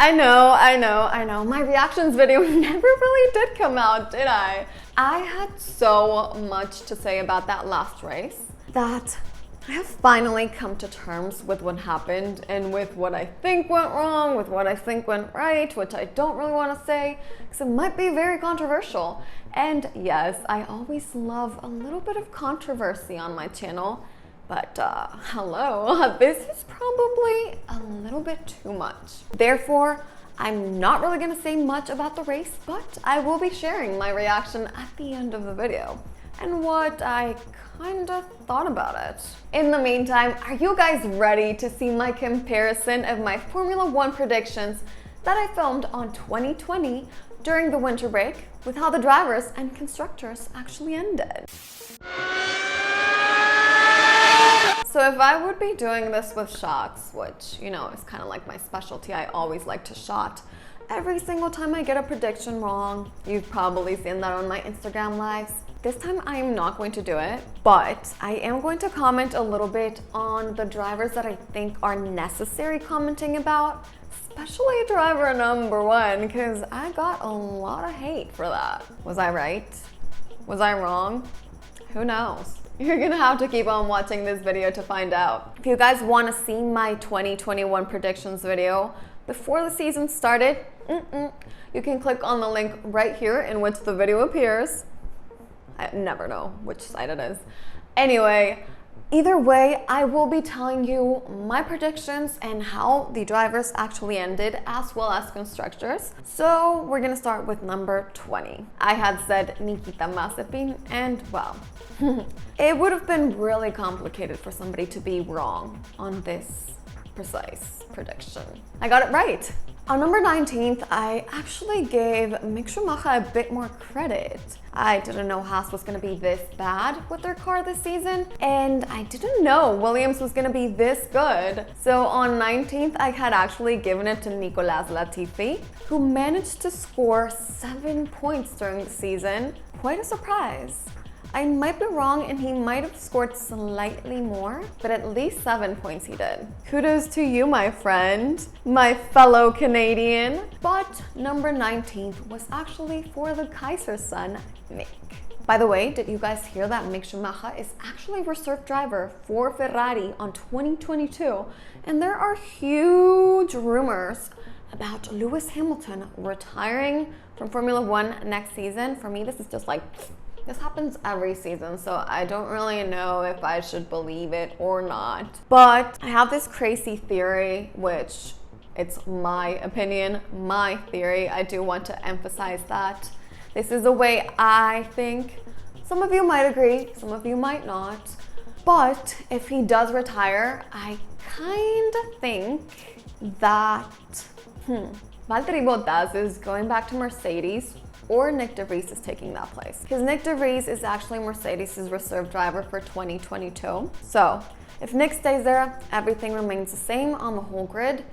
I know. My reactions video never really did come out, did I? I had so much to say about that last race that I have finally come to terms with what happened and with what I think went wrong, with what I think went right, which I don't really want to say because it might be very controversial. And yes, I always love a little bit of controversy on my channel, but hello, this is probably a little bit too much. Therefore, I'm not really going to say much about the race, but I will be sharing my reaction at the end of the video and what I kind of thought about it. In the meantime, are you guys ready to see my comparison of my Formula One predictions that I filmed on 2020 during the winter break with how the drivers and constructors actually ended? So if I would be doing this with shots, which, you know, is kind of like my specialty, I always like to shot every single time I get a prediction wrong. You've probably seen that on my Instagram lives. This time I am not going to do it, but I am going to comment a little bit on the drivers that I think are necessary commenting about, especially driver number 1, because I got a lot of hate for that. Was I right? Was I wrong? Who knows? You're gonna have to keep on watching this video to find out. If you guys want to see my 2021 predictions video before the season started, you can click on the link right here in which the video appears. I never know which side it is. Anyway, either way, I will be telling you my predictions and how the drivers actually ended, as well as constructors. So we're gonna start with number 20. I had said Nikita Mazepin, and well, it would have been really complicated for somebody to be wrong on this precise prediction. I got it right. On number 19th, I actually gave Mick Schumacher a bit more credit. I didn't know Haas was going to be this bad with their car this season, and I didn't know Williams was going to be this good. So on 19th, I had actually given it to Nicolas Latifi, who managed to score 7 points during the season. Quite a surprise. I might be wrong and he might have scored slightly more, but at least 7 points he did. Kudos to you, my friend, my fellow Canadian. But number 19th was actually for the Kaiser's son, Mick. By the way, did you guys hear that Mick Schumacher is actually reserve driver for Ferrari on 2022? And there are huge rumors about Lewis Hamilton retiring from Formula One next season. For me, this is just like, this happens every season, so I don't really know if I should believe it or not. But I have this crazy theory, which it's my opinion, my theory. I do want to emphasize that. This is the way I think. Some of you might agree, some of you might not. But if he does retire, I kind of think that Valtteri Bottas is going back to Mercedes, or Nick de Vries is taking that place. Because Nick de Vries is actually Mercedes' reserve driver for 2022. So if Nick stays there, everything remains the same on the whole grid.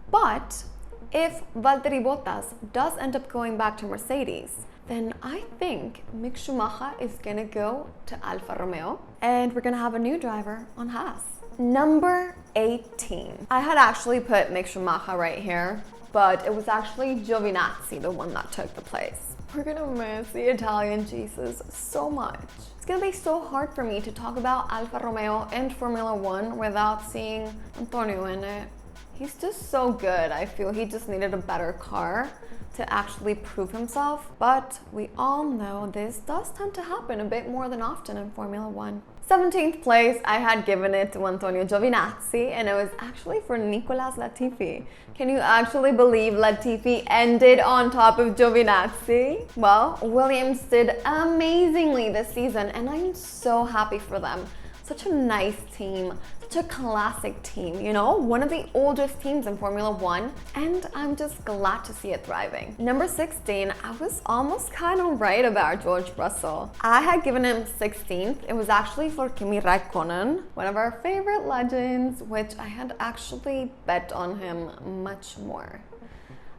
But if Valtteri Bottas does end up going back to Mercedes, then I think Mick Schumacher is gonna go to Alfa Romeo and we're gonna have a new driver on Haas. Number 18. I had actually put Mick Schumacher right here, but it was actually Giovinazzi, the one that took the place. We're gonna miss the Italian Jesus so much. It's gonna be so hard for me to talk about Alfa Romeo and Formula One without seeing Antonio in it. He's just so good. I feel he just needed a better car to actually prove himself. But we all know this does tend to happen a bit more than often in Formula One. 17th place, I had given it to Antonio Giovinazzi, and it was actually for Nicolas Latifi. Can you actually believe Latifi ended on top of Giovinazzi? Well, Williams did amazingly this season, and I'm so happy for them. Such a nice team, such a classic team, you know, one of the oldest teams in Formula One, and I'm just glad to see it thriving. Number 16, I was almost kind of right about George Russell. I had given him 16th. It was actually for Kimi Räikkönen, one of our favorite legends, which I had actually bet on him much more.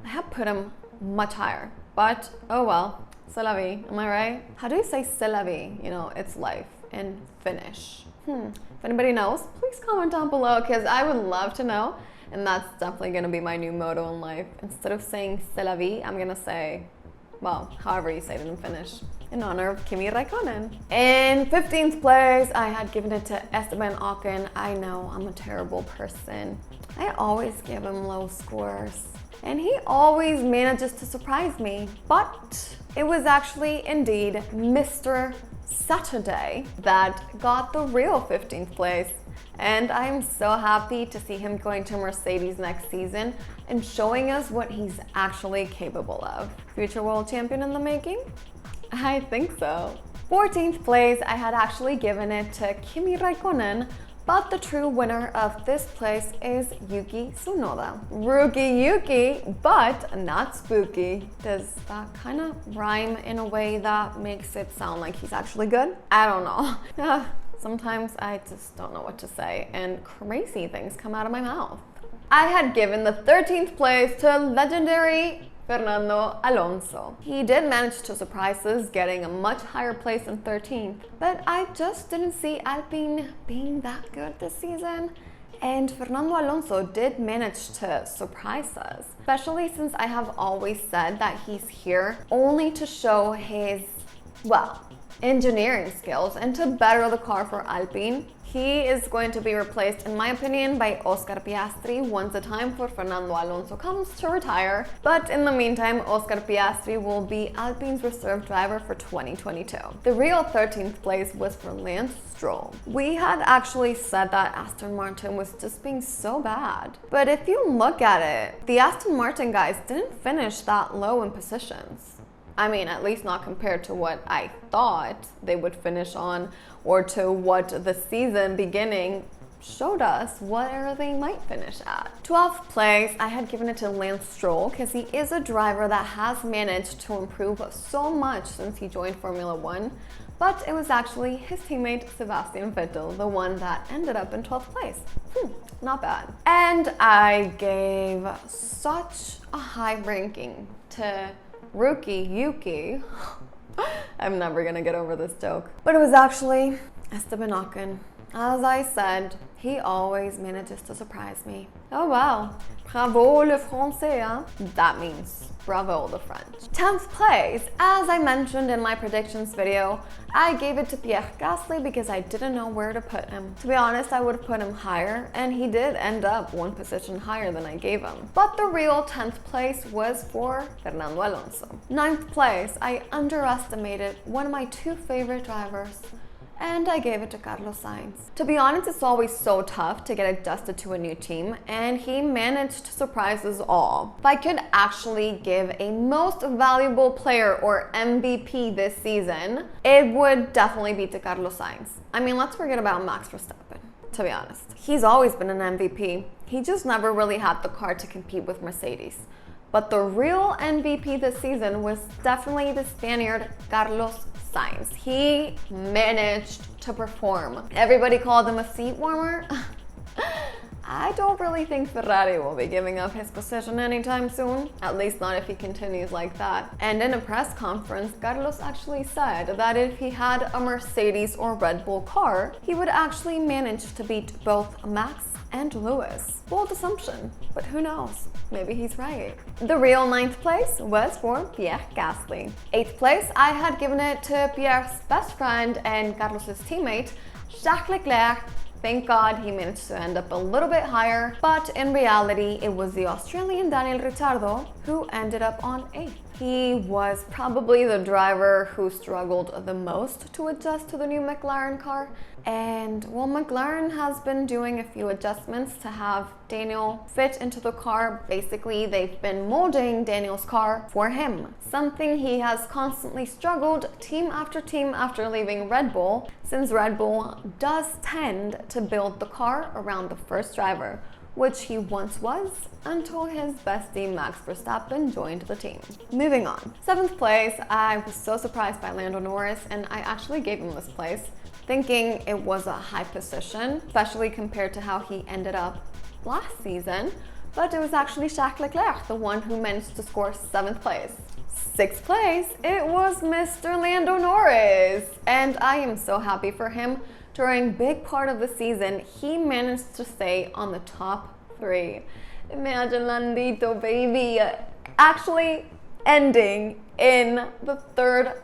I had put him much higher, but oh well, c'est la vie, am I right? How do you say c'est la vie? You know, it's life in Finnish. If anybody knows, please comment down below because I would love to know. And that's definitely gonna be my new motto in life. Instead of saying c'est la vie, I'm gonna say, well, however you say it in Finnish, in honor of Kimi Räikkönen. In 15th place, I had given it to Esteban Ocon. I know, I'm a terrible person. I always give him low scores, and he always manages to surprise me. But it was actually indeed Mr. Saturday that got the real 15th place. And I'm so happy to see him going to Mercedes next season and showing us what he's actually capable of. Future world champion in the making? I think so. 14th place, I had actually given it to Kimi Räikkönen, but the true winner of this place is Yuki Tsunoda. Rookie Yuki, but not spooky. Does that kind of rhyme in a way that makes it sound like he's actually good? I don't know. Sometimes I just don't know what to say, and crazy things come out of my mouth. I had given the 13th place to legendary Fernando Alonso. He did manage to surprise us, getting a much higher place than 13th, but I just didn't see Alpine being that good this season. And Fernando Alonso did manage to surprise us, especially since I have always said that he's here only to show his, well, engineering skills and to better the car for Alpine. He is going to be replaced, in my opinion, by Oscar Piastri once the time for Fernando Alonso comes to retire. But in the meantime, Oscar Piastri will be Alpine's reserve driver for 2022. The real 13th place was for Lance Stroll. We had actually said that Aston Martin was just being so bad. But if you look at it, the Aston Martin guys didn't finish that low in positions. I mean, at least not compared to what I thought they would finish on, or to what the season beginning showed us where they might finish at. 12th place, I had given it to Lance Stroll because he is a driver that has managed to improve so much since he joined Formula One, but it was actually his teammate Sebastian Vettel, the one that ended up in 12th place. Not bad. And I gave such a high ranking to Rookie Yuki. I'm never gonna get over this joke. But it was actually Esteban Ocon. As I said, he always manages to surprise me. Oh wow. Bravo le français, hein? That means bravo the French. 10th place, as I mentioned in my predictions video, I gave it to Pierre Gasly because I didn't know where to put him. To be honest, I would have put him higher, and he did end up one position higher than I gave him. But the real 10th place was for Fernando Alonso. 9th place, I underestimated one of my two favorite drivers, and I gave it to Carlos Sainz. To be honest, it's always so tough to get adjusted to a new team, and he managed to surprise us all. If I could actually give a most valuable player or MVP this season, it would definitely be to Carlos Sainz. I mean, let's forget about Max Verstappen, to be honest. He's always been an MVP. He just never really had the car to compete with Mercedes. But the real MVP this season was definitely the Spaniard Carlos Sainz. He managed to perform. Everybody called him a seat warmer. I don't really think Ferrari will be giving up his position anytime soon, at least not if he continues like that. And in a press conference, Carlos actually said that if he had a Mercedes or Red Bull car, he would actually manage to beat both Max and Lewis. Bold assumption, but who knows? Maybe he's right. The real 9th place was for Pierre Gasly. 8th place, I had given it to Pierre's best friend and Carlos's teammate, Charles Leclerc. Thank God he managed to end up a little bit higher, but in reality, it was the Australian Daniel Ricciardo who ended up on 8th. He was probably the driver who struggled the most to adjust to the new McLaren car. And well, McLaren has been doing a few adjustments to have Daniel fit into the car. Basically, they've been molding Daniel's car for him, something he has constantly struggled team after leaving Red Bull, since Red Bull does tend to build the car around the first driver, which he once was until his bestie Max Verstappen joined the team. Moving on. 7th place, I was so surprised by Lando Norris, and I actually gave him this place, thinking it was a high position, especially compared to how he ended up last season, but it was actually Charles Leclerc, the one who managed to score 7th place. 6th place, it was Mr. Lando Norris, and I am so happy for him. During a big part of the season, he managed to stay on the top 3. Imagine Landito, baby, actually ending in the 3rd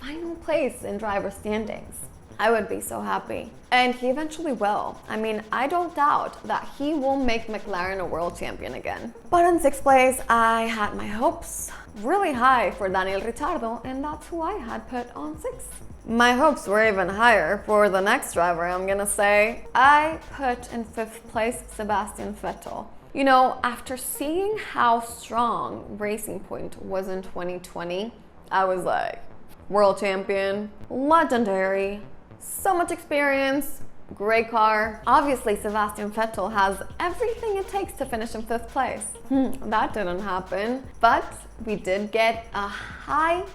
final place in driver standings. I would be so happy. And he eventually will. I mean, I don't doubt that he will make McLaren a world champion again. But in 6th place, I had my hopes really high for Daniel Ricciardo, and that's who I had put on 6th. My hopes were even higher for the next driver, I'm gonna say. I put in 5th place Sebastian Vettel. You know, after seeing how strong Racing Point was in 2020, I was like, world champion, legendary, so much experience, great car. Obviously, Sebastian Vettel has everything it takes to finish in 5th place. That didn't happen, but we did get a high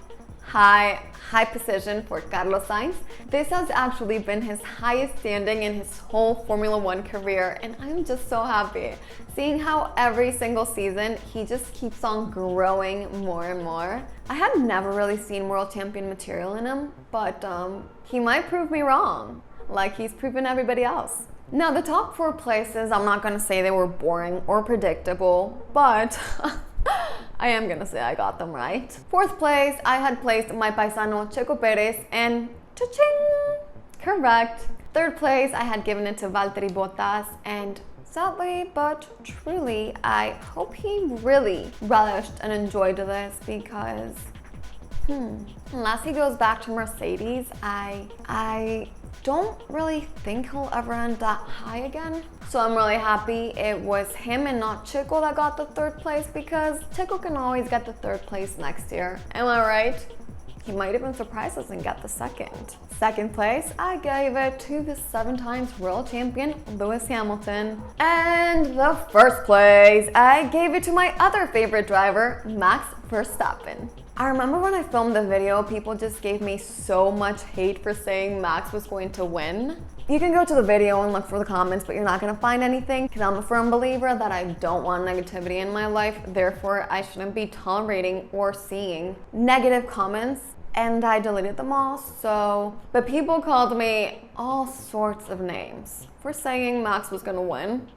position for Carlos Sainz. This has actually been his highest standing in his whole Formula One career, and I'm just so happy seeing how every single season he just keeps on growing more and more. I had never really seen world champion material in him, but he might prove me wrong, like he's proven everybody else. Now, the top 4 places, I'm not gonna say they were boring or predictable, but I am gonna say I got them right. 4th place, I had placed my paisano Checo Perez, and cha-ching! Correct. 3rd place, I had given it to Valtteri Bottas, and sadly but truly, I hope he really relished and enjoyed this, because unless he goes back to Mercedes, I don't really think he'll ever end that high again. So I'm really happy it was him and not Checo that got the 3rd place, because Checo can always get the 3rd place next year. Am I right? He might even surprise us and get the 2nd. 2nd place, I gave it to the 7 times world champion Lewis Hamilton. And the 1st place, I gave it to my other favorite driver, Max Verstappen. I remember when I filmed the video, people just gave me so much hate for saying Max was going to win. You can go to the video and look for the comments, but you're not gonna find anything, because I'm a firm believer that I don't want negativity in my life. Therefore, I shouldn't be tolerating or seeing negative comments, and I deleted them all. But people called me all sorts of names for saying Max was gonna win.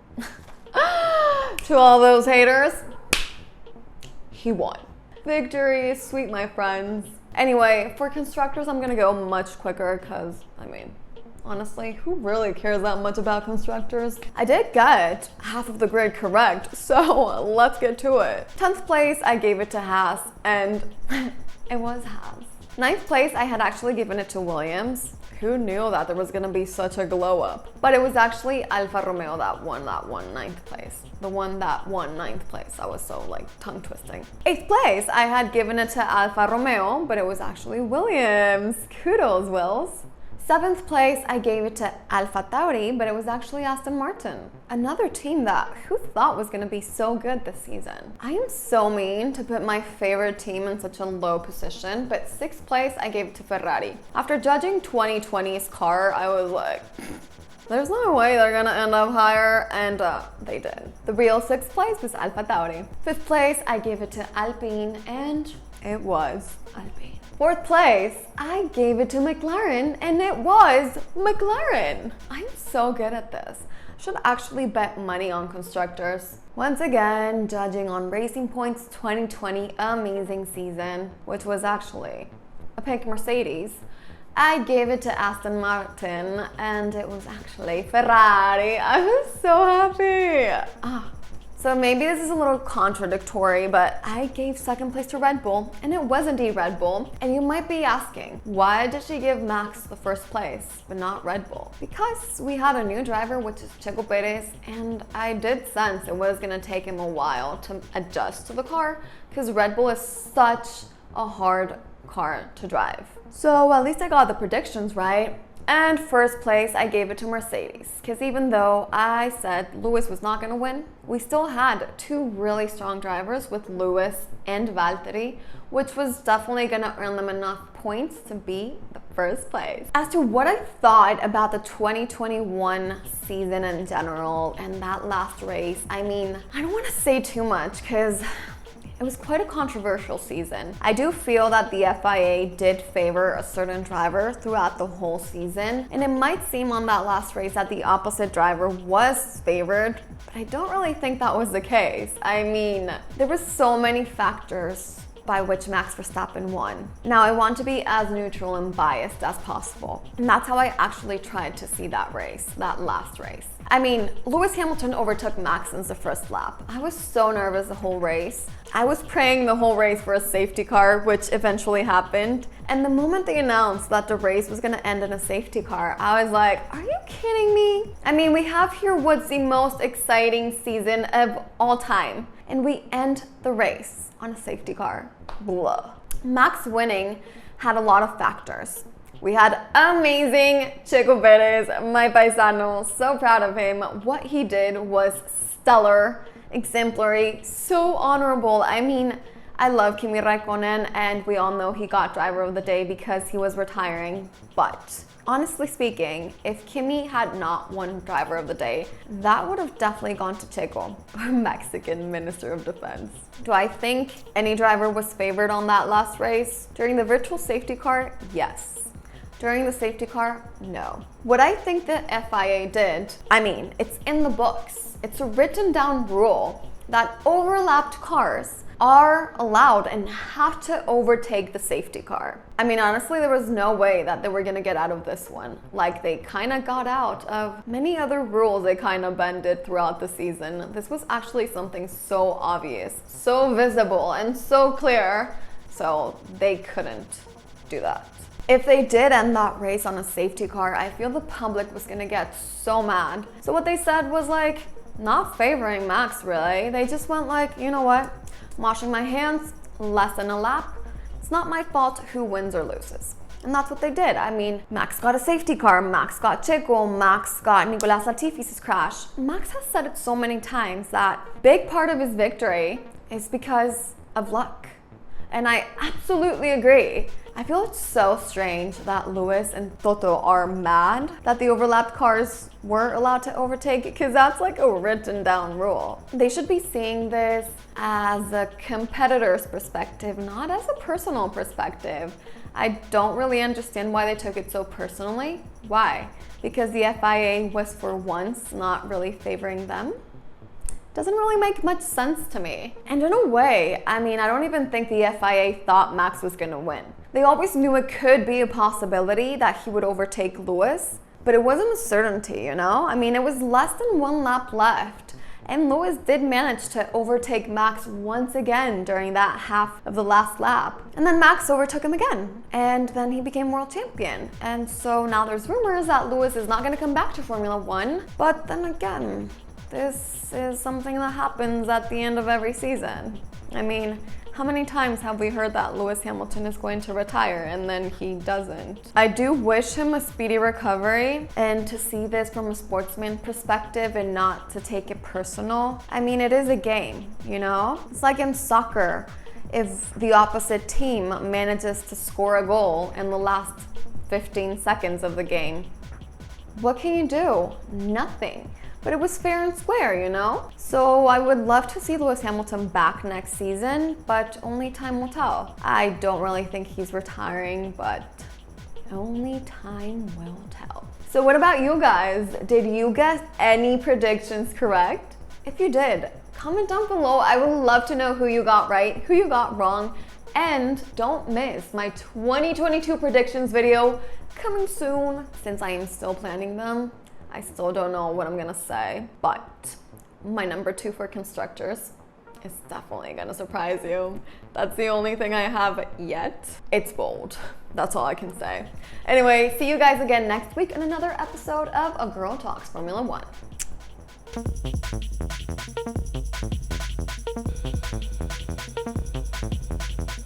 To all those haters, he won. Victory is sweet, my friends. Anyway, for constructors, I'm gonna go much quicker, because, I mean, honestly, who really cares that much about constructors? I did get half of the grid correct, so let's get to it. 10th place, I gave it to Haas, and it was Haas. 9th place, I had actually given it to Williams. Who knew that there was gonna be such a glow up? But it was actually Alfa Romeo that won 9th place. The one that won 9th place. I was so tongue twisting. 8th place, I had given it to Alfa Romeo, but it was actually Williams. Kudos, Wills. 7th place, I gave it to Alfa Tauri, but it was actually Aston Martin. Another team that who thought was gonna be so good this season. I am so mean to put my favorite team in such a low position, but 6th place, I gave it to Ferrari. After judging 2020's car, I was like, there's no way they're gonna end up higher, and they did. The real 6th place was Alfa Tauri. 5th place, I gave it to Alpine, and it was Alpine. 4th place, I gave it to McLaren, and it was McLaren. I'm so good at this. Should actually bet money on constructors. Once again, judging on Racing Point's 2020 amazing season, which was actually a pink Mercedes, I gave it to Aston Martin, and it was actually Ferrari. I was so happy. So maybe this is a little contradictory, but I gave 2nd place to Red Bull, and it was indeed Red Bull. And you might be asking, why did she give Max the 1st place, but not Red Bull? Because we had a new driver, which is Checo Perez, and I did sense it was gonna take him a while to adjust to the car, because Red Bull is such a hard car to drive. So at least I got the predictions right. And 1st place, I gave it to Mercedes, because even though I said Lewis was not going to win, we still had 2 really strong drivers with Lewis and Valtteri, which was definitely going to earn them enough points to be the 1st place. As to what I thought about the 2021 season in general and that last race, I mean, I don't want to say too much, because It was quite a controversial season. I do feel that the FIA did favor a certain driver throughout the whole season, and it might seem on that last race that the opposite driver was favored, but I don't really think that was the case. I mean, there were so many factors by which Max Verstappen won. Now, I want to be as neutral and biased as possible, and that's how I actually tried to see that race, that last race. I mean, Lewis Hamilton overtook Max in the first lap. I was so nervous the whole race. I was praying the whole race for a safety car, which eventually happened. And the moment they announced that the race was gonna end in a safety car, I was like, are you kidding me? I mean, we have here what's the most exciting season of all time, and we end the race on a safety car. Blah. Max winning had a lot of factors. We had amazing Checo Perez, my paisano, so proud of him. What he did was stellar, exemplary, so honorable. I mean, I love Kimi Raikkonen, and we all know he got driver of the day because he was retiring. But honestly speaking, if Kimi had not won driver of the day, that would have definitely gone to Checo, our Mexican Minister of Defense. Do I think any driver was favored on that last race? During the virtual safety car, yes. During the safety car, no. What I think the FIA did, I mean, it's in the books. It's a written down rule that overlapped cars are allowed and have to overtake the safety car. I mean, honestly, there was no way that they were gonna get out of this one. Like, they kind of got out of many other rules they kind of bended throughout the season. This was actually something so obvious, so visible, and so clear, so they couldn't do that. If they did end that race on a safety car, I feel the public was gonna get so mad. So what they said was like, not favoring Max really. They just went like, you know what? I'm washing my hands, less than a lap. It's not my fault who wins or loses. And that's what they did. I mean, Max got a safety car, Max got Checo, Max got Nicolas Latifi's crash. Max has said it so many times that big part of his victory is because of luck. And I absolutely agree. I feel it's so strange that Lewis and Toto are mad that the overlapped cars were allowed to overtake, because that's like a written down rule. They should be seeing this as a competitor's perspective, not as a personal perspective. I don't really understand why they took it so personally. Why? Because the FIA was for once not really favoring them? Doesn't really make much sense to me. And in a way, I mean, I don't even think the FIA thought Max was gonna win. They always knew it could be a possibility that he would overtake Lewis, but it wasn't a certainty, you know? I mean, it was less than one lap left, and Lewis did manage to overtake Max once again during that half of the last lap. And then Max overtook him again, and then he became world champion. And so now there's rumors that Lewis is not gonna come back to Formula One, but then again, this is something that happens at the end of every season. I mean, how many times have we heard that Lewis Hamilton is going to retire and then he doesn't? I do wish him a speedy recovery, and to see this from a sportsman perspective and not to take it personal. I mean, it is a game, you know? It's like in soccer. If the opposite team manages to score a goal in the last 15 seconds of the game, what can you do? Nothing. But it was fair and square, you know? So I would love to see Lewis Hamilton back next season, but only time will tell. I don't really think he's retiring, but only time will tell. So what about you guys? Did you get any predictions correct? If you did, comment down below. I would love to know who you got right, who you got wrong, and don't miss my 2022 predictions video coming soon, since I am still planning them. I still don't know what I'm gonna say, but my number 2 for constructors is definitely gonna surprise you. That's the only thing I have yet. It's bold. That's all I can say. Anyway, see you guys again next week in another episode of A Girl Talks Formula One.